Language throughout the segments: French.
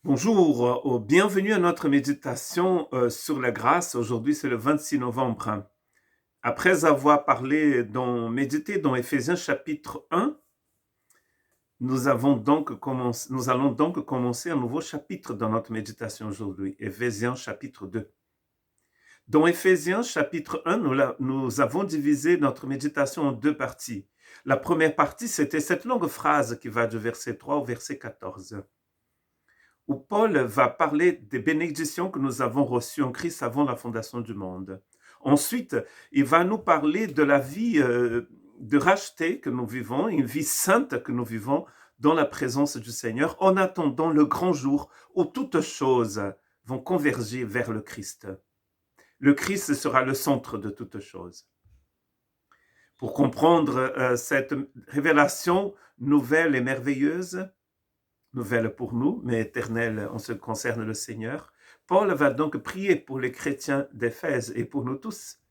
Bonjour, bienvenue à notre méditation sur la grâce. Aujourd'hui, c'est le 26 novembre. Après avoir médité dans Éphésiens chapitre 1, nous allons donc commencer un nouveau chapitre dans notre méditation aujourd'hui, Éphésiens chapitre 2. Dans Éphésiens chapitre 1, nous avons divisé notre méditation en deux parties. La première partie, c'était cette longue phrase qui va du verset 3 au verset 14. Où Paul va parler des bénédictions que nous avons reçues en Christ avant la fondation du monde. Ensuite, il va nous parler de la vie de racheté que nous vivons, une vie sainte que nous vivons dans la présence du Seigneur, en attendant le grand jour où toutes choses vont converger vers le Christ. Le Christ sera le centre de toutes choses. Pour comprendre cette révélation nouvelle et merveilleuse, nouvelle pour nous, mais éternelle en ce qui concerne le Seigneur, Paul va donc prier pour les chrétiens d'Éphèse et pour nous tous.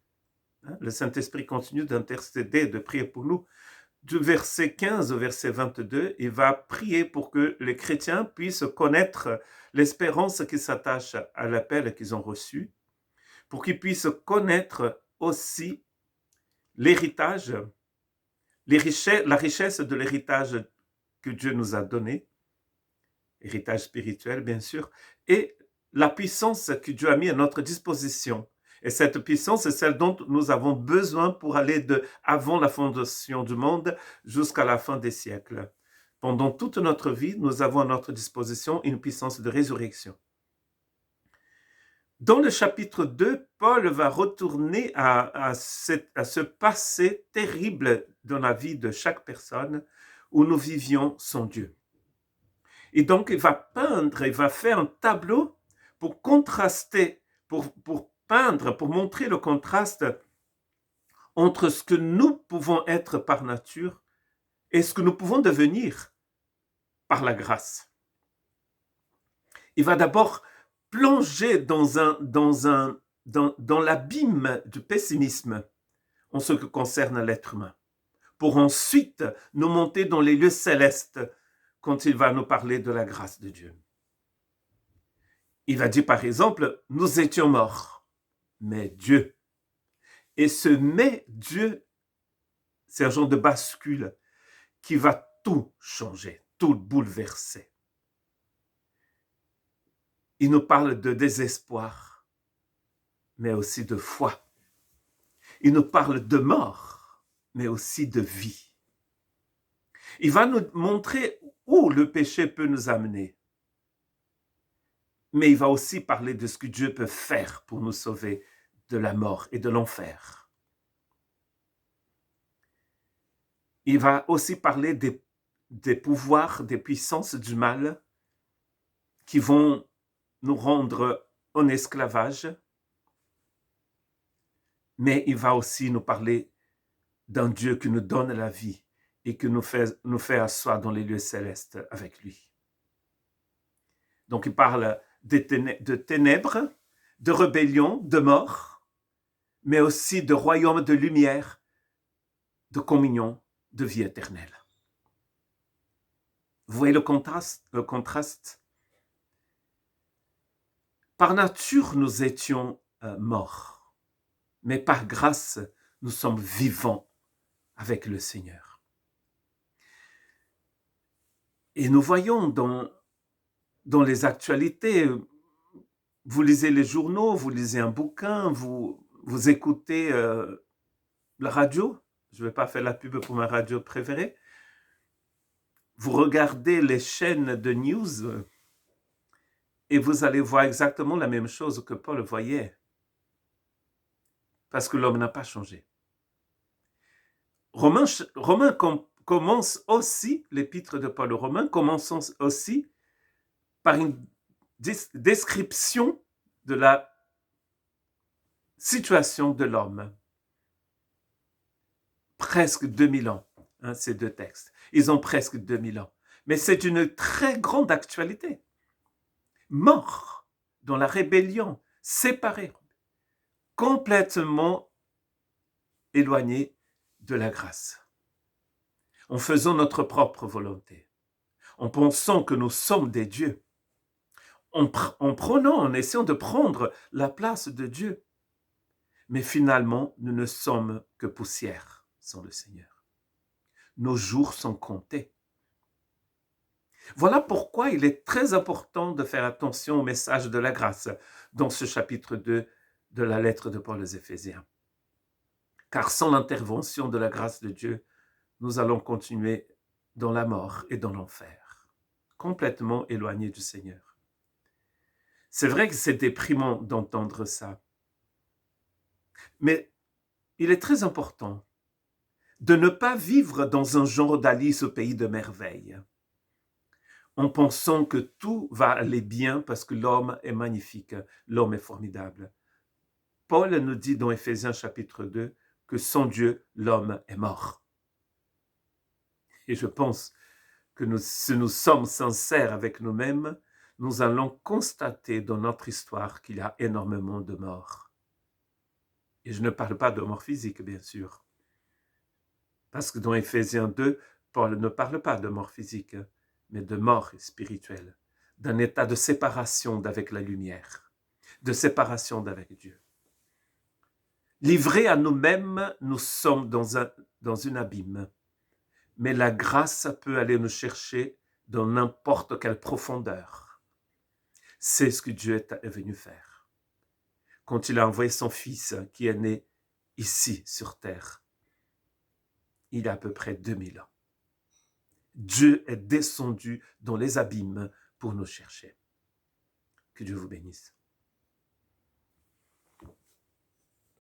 Le Saint-Esprit continue d'intercéder, de prier pour nous. Du verset 15 au verset 22, il va prier pour que les chrétiens puissent connaître l'espérance qui s'attache à l'appel qu'ils ont reçu, pour qu'ils puissent connaître aussi l'héritage, la richesse de l'héritage que Dieu nous a donné, héritage spirituel bien sûr, et la puissance que Dieu a mis à notre disposition. Et cette puissance, c'est celle dont nous avons besoin pour aller de avant la fondation du monde jusqu'à la fin des siècles. Pendant toute notre vie, nous avons à notre disposition une puissance de résurrection. Dans le chapitre 2, Paul va retourner à ce passé terrible dans la vie de chaque personne où nous vivions sans Dieu. Et donc, il va peindre, il va faire un tableau pour contraster, pour peindre, pour montrer le contraste entre ce que nous pouvons être par nature et ce que nous pouvons devenir par la grâce. Il va d'abord plonger dans l'abîme du pessimisme en ce qui concerne l'être humain, pour ensuite nous monter dans les lieux célestes quand il va nous parler de la grâce de Dieu. Il va dire par exemple, nous étions morts, mais Dieu. Et ce mais Dieu, c'est un genre de bascule qui va tout changer, tout bouleverser. Il nous parle de désespoir, mais aussi de foi. Il nous parle de mort, mais aussi de vie. Il va nous montrer où le péché peut nous amener. Mais il va aussi parler de ce que Dieu peut faire pour nous sauver de la mort et de l'enfer. Il va aussi parler des pouvoirs, des puissances du mal qui vont nous rendre en esclavage. Mais il va aussi nous parler d'un Dieu qui nous donne la vie et qui nous fait asseoir dans les lieux célestes avec lui. Donc il parle de ténèbres, de rébellion, de mort, mais aussi de royaume de lumière, de communion, de vie éternelle. Vous voyez le contraste? Par nature, nous étions morts, mais par grâce, nous sommes vivants avec le Seigneur. Et nous voyons dans les actualités, vous lisez les journaux, vous lisez un bouquin, vous écoutez la radio, je ne vais pas faire la pub pour ma radio préférée, vous regardez les chaînes de news et vous allez voir exactement la même chose que Paul voyait. Parce que l'homme n'a pas changé. Romains commence aussi, l'épître de Paul aux Romains commence aussi par une description de la situation de l'homme. Presque 2000 ans, ces deux textes. Ils ont presque 2000 ans. Mais c'est une très grande actualité. Mort dans la rébellion, séparé, complètement éloigné de la grâce. En faisant notre propre volonté, en pensant que nous sommes des dieux, en essayant de prendre la place de Dieu. Mais finalement, nous ne sommes que poussière sans le Seigneur. Nos jours sont comptés. Voilà pourquoi il est très important de faire attention au message de la grâce dans ce chapitre 2 de la lettre de Paul aux Éphésiens. Car sans l'intervention de la grâce de Dieu, nous allons continuer dans la mort et dans l'enfer, complètement éloignés du Seigneur. C'est vrai que c'est déprimant d'entendre ça, mais il est très important de ne pas vivre dans un genre d'Alice au pays de merveilles, en pensant que tout va aller bien parce que l'homme est magnifique, l'homme est formidable. Paul nous dit dans Éphésiens chapitre 2 que sans Dieu, l'homme est mort. Et je pense que si nous sommes sincères avec nous-mêmes, nous allons constater dans notre histoire qu'il y a énormément de morts. Et je ne parle pas de mort physique, bien sûr. Parce que dans Éphésiens 2, Paul ne parle pas de mort physique, mais de mort spirituelle, d'un état de séparation d'avec la lumière, de séparation d'avec Dieu. Livrés à nous-mêmes, nous sommes dans une abîme. Mais la grâce peut aller nous chercher dans n'importe quelle profondeur. C'est ce que Dieu est venu faire. Quand il a envoyé son Fils qui est né ici sur terre, il y a à peu près 2000 ans. Dieu est descendu dans les abîmes pour nous chercher. Que Dieu vous bénisse.